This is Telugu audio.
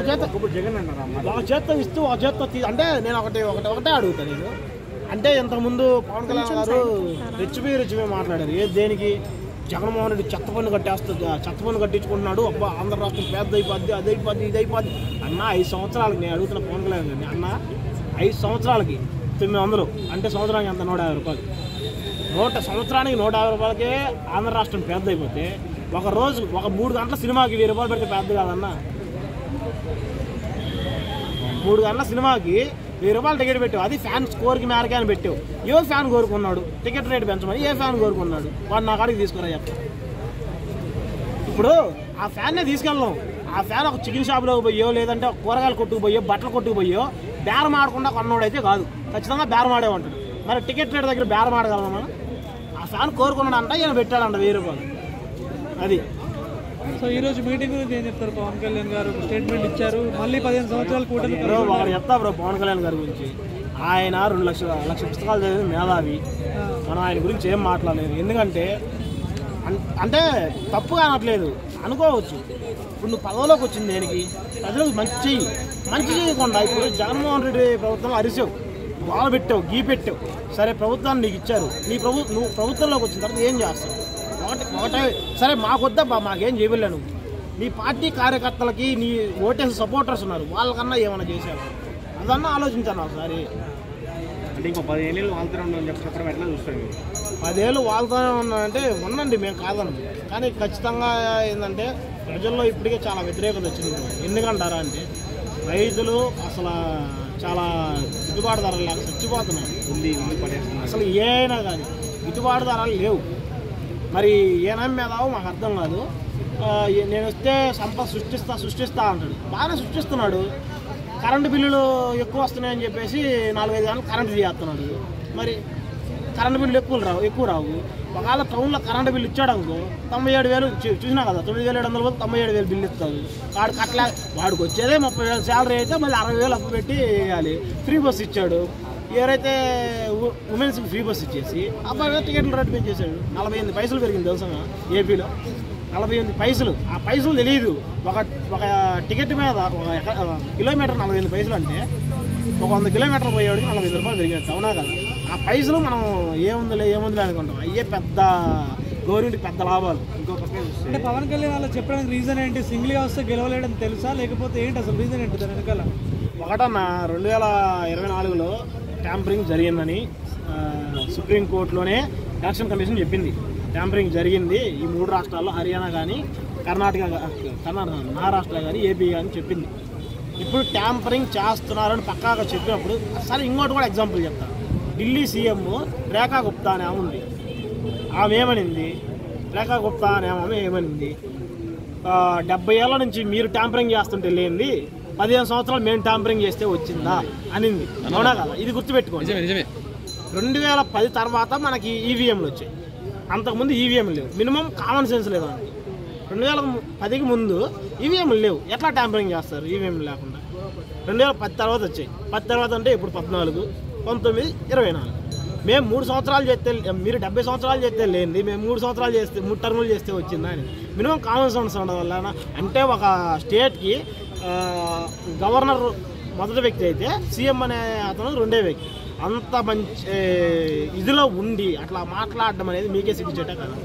ఒక చేత్తో ఇస్తూ ఒక చేత్తో అంటే నేను ఒకటే అడుగుతాను నేను. అంటే ఇంతకుముందు పవన్ కళ్యాణ్ గారు రెచ్చిపోయి మాట్లాడారు. ఏది దేనికి? జగన్మోహన్ రెడ్డి చెత్త పన్ను కట్టించుకుంటున్నాడు, అబ్బా ఆంధ్ర రాష్ట్రం పెద్ద అయిపోద్ది, అది అయిపోద్ది, ఇది అయిపోద్ది అన్న. 5 సంవత్సరాలకి నేను అడుగుతున్న పవన్ కళ్యాణ్ గారిని, అన్న 5 సంవత్సరాలకి 900 అంటే సంవత్సరానికి ఎంత 150 రూపాయలు. సంవత్సరానికి 150 రూపాయలకే ఆంధ్ర రాష్ట్రం పెద్ద అయిపోతే ఒక 3 గంటల సినిమాకి 1000 రూపాయలు పెడితే పెద్ద కాదన్న. 3 గంటల సినిమాకి 1000 రూపాయలు టికెట్ పెట్టావు, అది ఫ్యాన్ స్కోర్కి మేరకే అని పెట్టావు. ఏ ఫ్యాన్ కోరుకున్నాడు టికెట్ రేట్ పెంచమని? ఏ ఫ్యాన్ కోరుకున్నాడు? వాడు నా కాడికి తీసుకురా చెప్తా. ఇప్పుడు ఆ ఫ్యాన్నే తీసుకెళ్ళాం. ఆ ఫ్యాన్ ఒక చికెన్ షాప్లోకి పోయో, లేదంటే ఒక కూరగాయలు కొట్టుకు పోయో, బట్టలు కొట్టుకు పోయో బేరం ఆడకుండా కొన్నోడైతే కాదు, ఖచ్చితంగా బేరం ఆడేమంటాడు. మరి టికెట్ రేట్ దగ్గర బేరం ఆడగలమా మనం? ఆ ఫ్యాన్ కోరుకున్నాడంట, ఈయన పెట్టాడంట 1000 రూపాయలు. అది. సో ఈ రోజు మీటింగ్ గురించి ఏం చెప్తారు? పవన్ కళ్యాణ్ గారు స్టేట్మెంట్ ఇచ్చారు, మళ్ళీ 15 సంవత్సరాలు కూటమి. ఒకటి చెప్తా బ్రో పవన్ కళ్యాణ్ గారి గురించి. ఆయన 2 లక్షల పుస్తకాలు చదివిన మేధావి. మనం ఆయన గురించి ఏం మాట్లాడలేదు. ఎందుకంటే అంటే తప్పుగా అనట్లేదు, అనుకోవచ్చు. ఇప్పుడు నువ్వు పదవిలోకి వచ్చింది దేనికి? ప్రజలకు మంచి చేయకుండా ఇప్పుడు జగన్మోహన్ రెడ్డి ప్రభుత్వం అరిసావు, బాగా పెట్టావు, గీ పెట్టావు. సరే ప్రభుత్వాన్ని నీకు ఇచ్చారు, నువ్వు ప్రభుత్వంలోకి వచ్చిన తర్వాత ఏం చేస్తావు? ఒకటే సరే మాకొద్దబ్బా, మాకేం చేయలేను. నీ పార్టీ కార్యకర్తలకి నీ ఓటేసి సపోర్టర్స్ ఉన్నారు, వాళ్ళకన్నా ఏమైనా చేశారు అదన్నా ఆలోచించాను ఒకసారి. అంటే ఇంకో 10 ఏళ్ళు వాళ్ళతోనే ఉండని చెప్పడం ఎట్లా చూస్తాను? 10 ఏళ్ళు వాళ్ళతోనే ఉన్నాయంటే ఉండండి, మేము కాదన్నాం. కానీ ఖచ్చితంగా ఏంటంటే ప్రజల్లో ఇప్పటికే చాలా వ్యతిరేకత వచ్చింది. ఎందుకంటారా అంటే రైతులు అసలు చాలా గిట్టుబాటు ధరలు లేక చచ్చిపోతున్నారు. అసలు ఏమైనా కానీ గిట్టుబాటు ధరలు లేవు. మరి ఏనం మేధావో మాకు అర్థం కాదు. నేను వస్తే సంపద సృష్టిస్తా అంటాడు. బాగానే సృష్టిస్తున్నాడు. కరెంటు బిల్లులు ఎక్కువ వస్తున్నాయని చెప్పేసి 4-5 గంటలు కరెంటు చేస్తున్నాడు. మరి కరెంటు బిల్లులు ఎక్కువ రావు. ఒకవేళ టౌన్లో కరెంటు బిల్లు ఇచ్చాడు అనుకో 97,000 చూసినా కదా, 9,700 97,000 బిల్లు ఇస్తాడు. వాడికి వచ్చేదే 30,000 శాలరీ అయితే మళ్ళీ 60,000 అప్పు పెట్టి వేయాలి. ఫ్రీ బస్ ఇచ్చాడు. ఎవరైతే ఉమెన్స్కి ఫ్రీ బస్ ఇచ్చేసి అబ్బాయి టికెట్లు రేటు పెంచేశాడు. 48 పైసలు పెరిగింది తెలుసా ఏపీలో, 48 పైసలు. ఆ పైసలు తెలియదు. ఒక టికెట్ మీద ఒక కిలోమీటర్ 48 పైసలు అంటే ఒక 100 కిలోమీటర్లు పోయేవాడికి 45 రూపాయలు పెరిగినట్టు, అవునా కదా? ఆ పైసలు మనం ఏముందిలే అనుకుంటాం. అయ్యే పెద్ద గవర్నమెంట్కి పెద్ద లాభాలు. అంటే పవన్ కళ్యాణ్ అలా చెప్పడానికి రీజన్ ఏంటి? సింగిల్గా వస్తే గెలవలేడని తెలుసా, లేకపోతే ఏంటి అసలు రీజన్ ఏంటి దాని వెనకాల? ఒకటన్నా 2024లో ట్యాంపరింగ్ జరిగిందని సుప్రీంకోర్టులోనే ఎలక్షన్ కమిషన్ చెప్పింది. ట్యాంపరింగ్ జరిగింది ఈ 3 రాష్ట్రాల్లో, హర్యానా కానీ మహారాష్ట్ర కానీ ఏపీ కానీ చెప్పింది. ఇప్పుడు ట్యాంపరింగ్ చేస్తున్నారని పక్కాగా చెప్పినప్పుడు సరే ఇంకోటి కూడా ఎగ్జాంపుల్ చెప్తాను. ఢిల్లీ సీఎం రేఖా గుప్తా అనే ఆమె ఉంది. ఆమె ఏమనింది? రేఖా గుప్తా అనే ఆమె ఏమనింది? 70 ఏళ్ళ నుంచి మీరు ట్యాంపరింగ్ చేస్తుంటే లేనిది 15 సంవత్సరాలు మేము ట్యాంపరింగ్ చేస్తే వచ్చిందా అనింది, అవునా కదా? ఇది గుర్తుపెట్టుకోండి. 2010 తర్వాత మనకి ఈవీఎంలు వచ్చాయి. అంతకుముందు ఈవీఎంలు లేవు. మినిమం కామన్ సెన్స్ లేదు. 2010కి ముందు ఈవీఎంలు లేవు. ఎట్లా ట్యాంపరింగ్ చేస్తారు ఈవీఎంలు లేకుండా? 2010 తర్వాత వచ్చాయి. 10 తర్వాత అంటే ఇప్పుడు 14, 19, 24. మేము 3 సంవత్సరాలు చేస్తే, మీరు 70 సంవత్సరాలు చేస్తే లేనిది మేము 3 సంవత్సరాలు చేస్తే 3 టర్ములు చేస్తే వచ్చిందా అని. మినిమం కామన్ సెన్స్ ఉండడం వల్ల అంటే ఒక స్టేట్కి గవర్నర్ మొదటి వ్యక్తి అయితే సీఎం అనే అతను 2వ వ్యక్తి. అంత మంచి ఇదిలో ఉండి అట్లా మాట్లాడడం అనేది మీకే సిగ్గుచేట కదా.